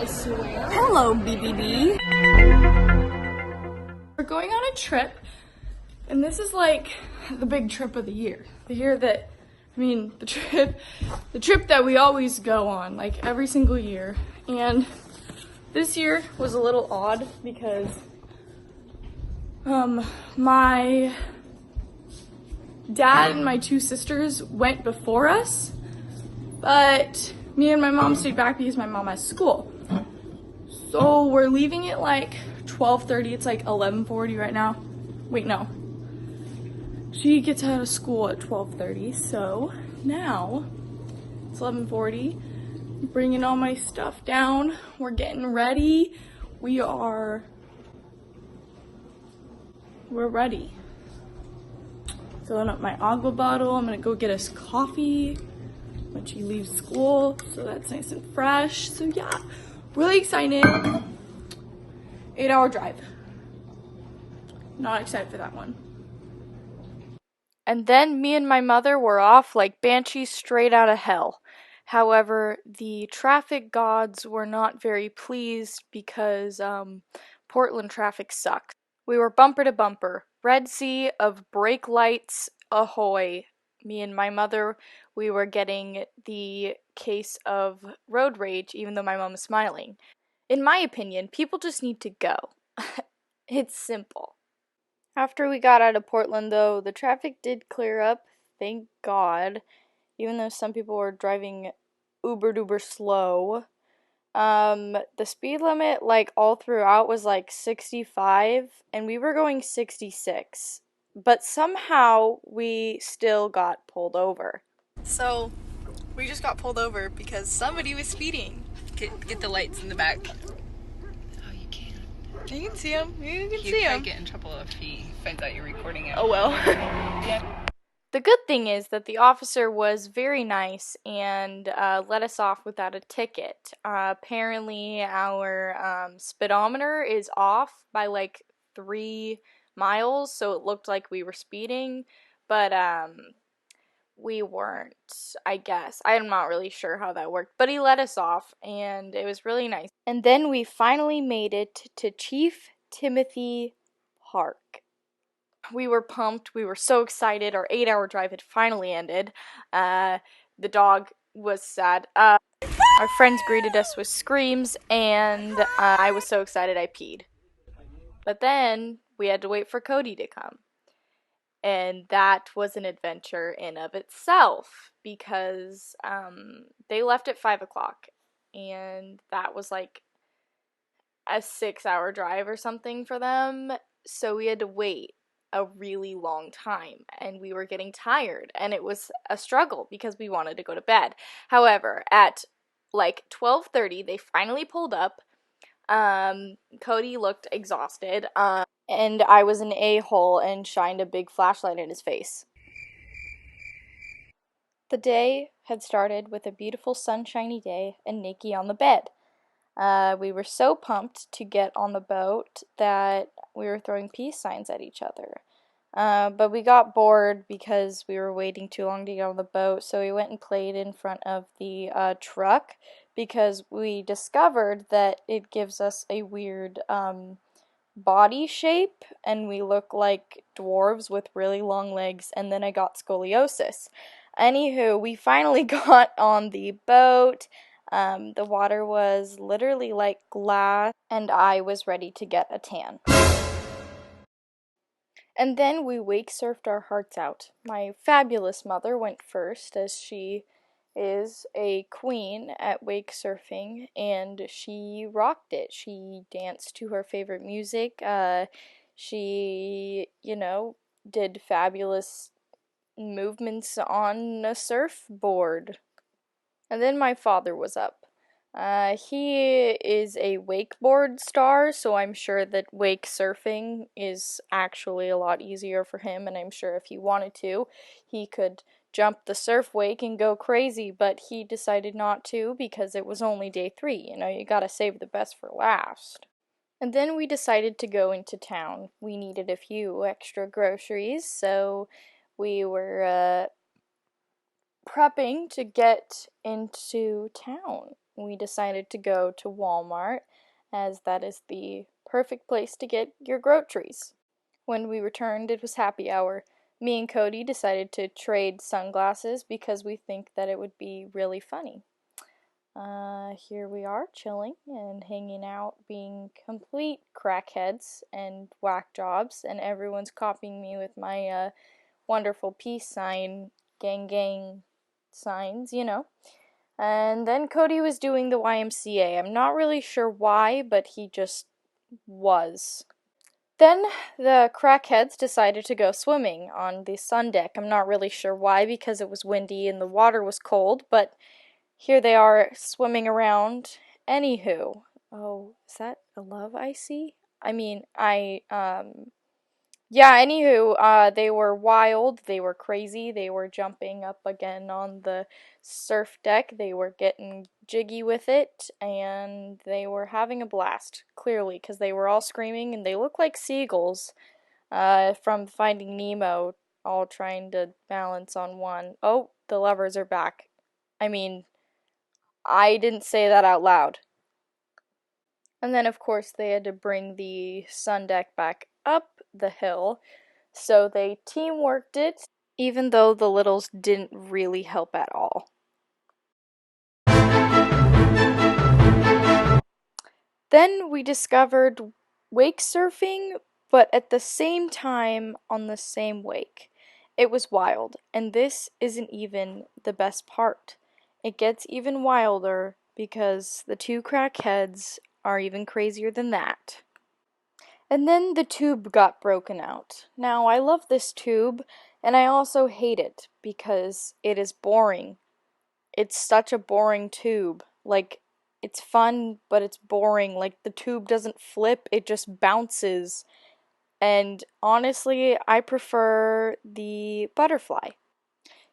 I swear. Hello, BBB. We're going on a trip, and this is like the big trip of the year. The year that, the trip that we always go on, like every single year. And this year was a little odd because my dad and my two sisters went before us, but me and my mom stayed back because my mom has school. So we're leaving at like 12:30. It's like 11:40 right now. Wait, no. She gets out of school at 12:30, so now it's 11:40. I'm bringing all my stuff down. We're getting ready. We're ready. Filling up my agua bottle. I'm gonna go get us coffee when she leaves school, so that's nice and fresh. So yeah, really excited. 8-hour drive. Not excited for that one. And then me and my mother were off like banshees straight out of hell. However, the traffic gods were not very pleased because Portland traffic sucks. We were bumper to bumper. Red sea of brake lights ahoy. Me and my mother, we were getting the case of road rage even though my mom is smiling. In my opinion, people just need to go. It's simple. After we got out of Portland, though, the traffic did clear up, thank God, even though some people were driving uber-duber slow. The speed limit, like, all throughout was, like, 65, and we were going 66. But somehow, we still got pulled over. So, we just got pulled over because somebody was speeding. Get the lights in the back. Oh, you can. You can see him. You can see him. He might get in trouble if he finds out you're recording it. Oh well. The good thing is that the officer was very nice and let us off without a ticket. Apparently, our speedometer is off by like 3 miles, so it looked like we were speeding, but we weren't, I guess. I'm not really sure how that worked, but he let us off, and it was really nice. And then we finally made it to Chief Timothy Park. We were pumped. We were so excited. Our 8-hour drive had finally ended. The dog was sad. Our friends greeted us with screams, and I was so excited I peed. But then we had to wait for Cody to come. And that was an adventure in of itself because they left at 5 o'clock, and that was like a 6-hour drive or something for them. So we had to wait a really long time, and we were getting tired, and it was a struggle because we wanted to go to bed. However, at like 12:30, they finally pulled up. Cody looked exhausted, and I was an a-hole and shined a big flashlight in his face. The day had started with a beautiful sunshiny day and Nikki on the bed. We were so pumped to get on the boat that we were throwing peace signs at each other. But we got bored because we were waiting too long to get on the boat, so we went and played in front of the truck because we discovered that it gives us a weird body shape, and we look like dwarves with really long legs, and then I got scoliosis. Anywho, we finally got on the boat. The water was literally like glass, and I was ready to get a tan. And then we wake surfed our hearts out. My fabulous mother went first, as she is a queen at wake surfing, and she rocked it. She danced to her favorite music. She, did fabulous movements on a surfboard. And then my father was up. He is a wakeboard star, so I'm sure that wake surfing is actually a lot easier for him, and I'm sure if he wanted to, he could jump the surf wake and go crazy, but he decided not to because it was only day 3. You gotta save the best for last. And then we decided to go into town. We needed a few extra groceries, so we were prepping to get into town. we decided to go to Walmart, as that is the perfect place to get your groceries. When we returned, it was happy hour. Me and Cody decided to trade sunglasses because we think that it would be really funny. Here we are, chilling and hanging out, being complete crackheads and whack jobs, and everyone's copying me with my wonderful peace sign, gang gang signs, you know. And then Cody was doing the YMCA. I'm not really sure why, but he just was. Then the crackheads decided to go swimming on the sun deck. I'm not really sure why, because it was windy and the water was cold, but here they are swimming around. Anywho, oh, is that a love I see? I mean, yeah, anywho, they were wild, they were crazy, they were jumping up again on the surf deck, they were getting jiggy with it, and they were having a blast, clearly, because they were all screaming, and they look like seagulls, from Finding Nemo, all trying to balance on one. Oh, the lovers are back. I mean, I didn't say that out loud. And then, of course, they had to bring the sun deck back up the hill, so they teamworked it, even though the littles didn't really help at all. Then we discovered wake surfing, but at the same time on the same wake. It was wild, and this isn't even the best part. It gets even wilder because the two crackheads are even crazier than that. And then the tube got broken out. Now, I love this tube, and I also hate it because it is boring. It's such a boring tube. Like, it's fun, but it's boring. Like, the tube doesn't flip, it just bounces. And honestly, I prefer the butterfly.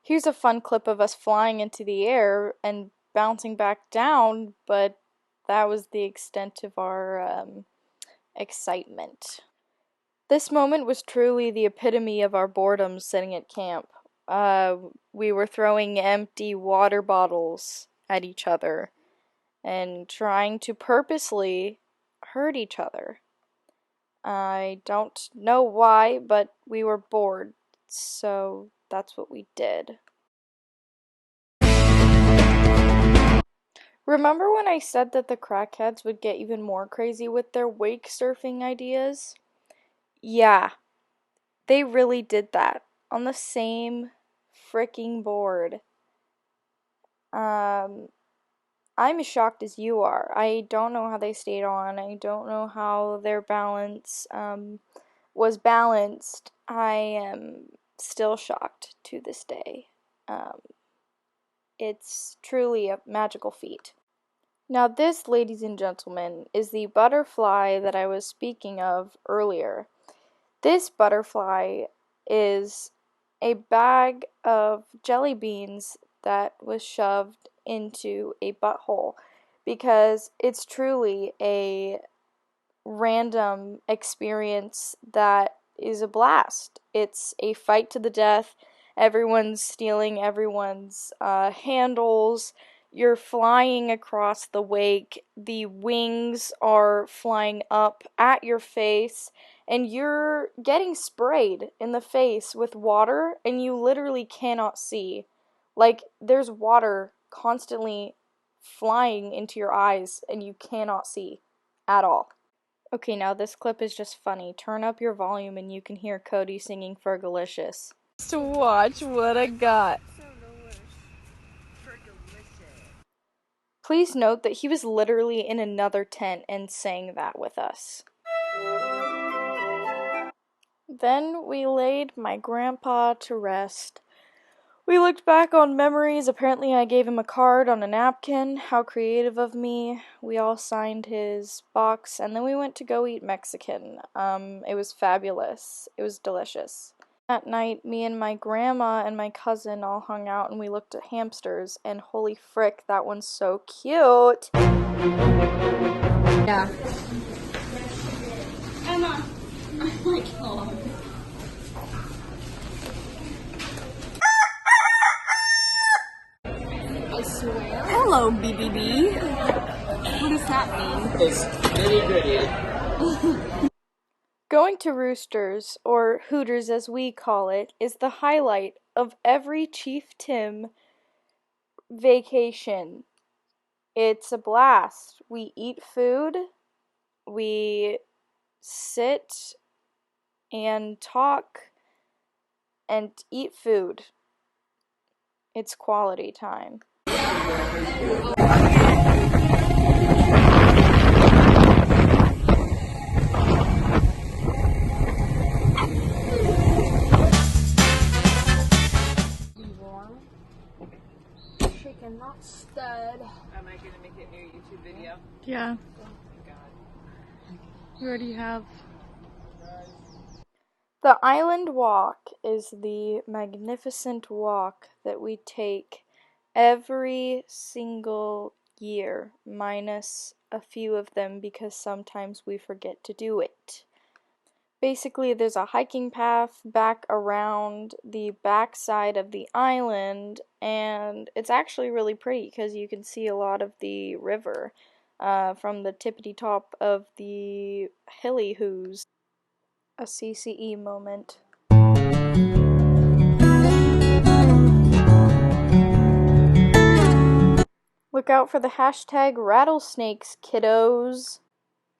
Here's a fun clip of us flying into the air and bouncing back down, but that was the extent of our excitement. This moment was truly the epitome of our boredom sitting at camp. We were throwing empty water bottles at each other and trying to purposely hurt each other. I don't know why, but we were bored, so that's what we did. Remember when I said that the crackheads would get even more crazy with their wake surfing ideas? Yeah, they really did that on the same freaking board. Um, I'm as shocked as you are. I don't know how they stayed on. I don't know how their balance was balanced. I am still shocked to this day. Um, it's truly a magical feat. Now, this, ladies and gentlemen, is the butterfly that I was speaking of earlier. This butterfly is a bag of jelly beans that was shoved into a butthole because it's truly a random experience that is a blast. It's a fight to the death. Everyone's stealing everyone's handles. You're flying across the wake. The wings are flying up at your face, and you're getting sprayed in the face with water, and you literally cannot see. Like, there's water constantly flying into your eyes, and you cannot see at all. Okay, now this clip is just funny. Turn up your volume and you can hear Cody singing Fergalicious. To watch what I got. Please note that he was literally in another tent and sang that with us. Then we laid my grandpa to rest. We looked back on memories. Apparently, I gave him a card on a napkin. How creative of me. We all signed his box, and then we went to go eat Mexican. It was fabulous. It was delicious. That night, me and my grandma and my cousin all hung out, and we looked at hamsters, and holy frick, that one's so cute. Yeah. Emma. Oh my god. Hello, BBB. What does that mean? It's nitty gritty. Going to Roosters, or Hooters as we call it, is the highlight of every Chief Tim vacation. It's a blast. We eat food, we sit and talk and eat food. It's quality time. Chicken, not stud. Am I gonna make it a new YouTube video? Yeah, Oh my god. you already have. The Island Walk is the magnificent walk that we take every single year, minus a few of them because sometimes we forget to do it. Basically, there's a hiking path back around the backside of the island, and it's actually really pretty because you can see a lot of the river from the tippity top of the hilly hoos. A CCE moment. Look out for the hashtag rattlesnakes, kiddos.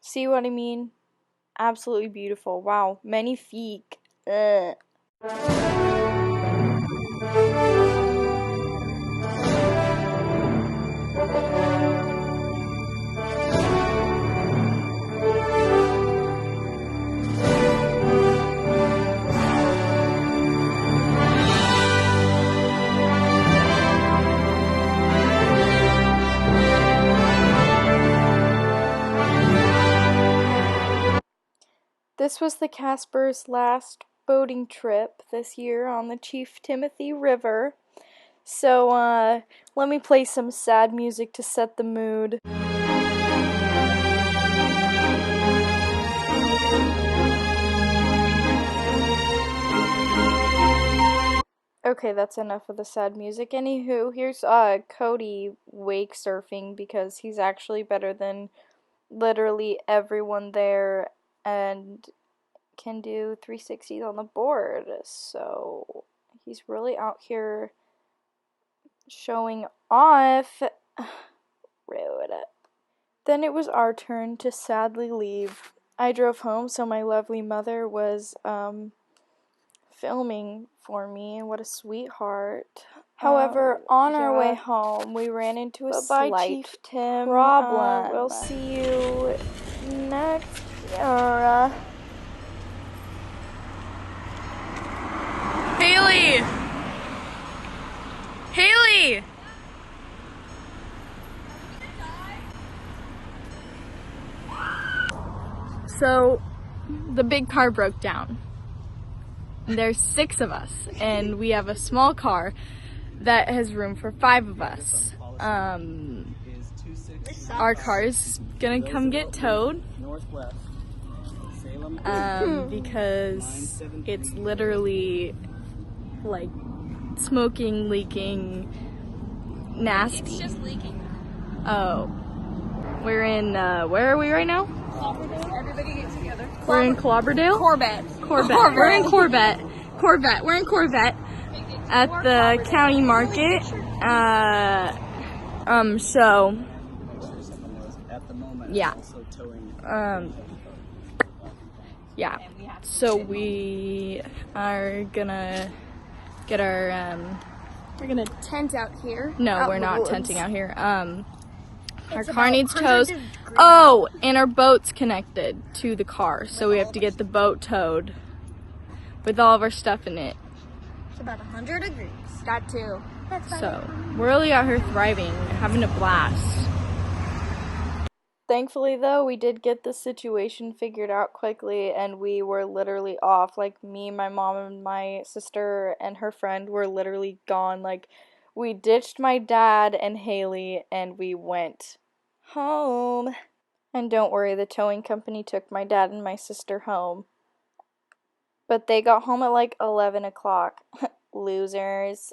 See what I mean? Absolutely beautiful. Wow, magnifique. Ugh. This was the Casper's last boating trip this year on the Chief Timothy River. So, let me play some sad music to set the mood. Okay, that's enough of the sad music. Anywho, here's Cody wake surfing because he's actually better than literally everyone there and can do 360s on the board. So he's really out here showing off. Rude. Then it was our turn to sadly leave. I drove home, so my lovely mother was filming for me. What a sweetheart. However, on our way home, we ran into a slight Chief Tim problem. We'll see you next year. Haley! Haley! So, the big car broke down. There's 6 of us, and we have a small car that has room for 5 of us. Our car's gonna come get towed because it's literally like smoking, leaking, nasty. It's just leaking. Oh, we're in where are we right now? Everybody get together. We're in Clobberdale? Corbett. Corbett. We're in Corbett. We're in Corbett at the county market. So yeah. Yeah. So we are gonna get our We're gonna tent out here. no, we're not tenting out here. Our car needs tows. Oh, and our boat's connected to the car, so we have to get the boat towed with all of our stuff in it. It's about 100 degrees. Got to. So we're really out here thriving, having a blast. Thankfully, though, we did get the situation figured out quickly, and we were literally off. Like, me, my mom, and my sister and her friend were literally gone. Like, we ditched my dad and Haley, and we went home. And don't worry, the towing company took my dad and my sister home. But they got home at like 11 o'clock. Losers.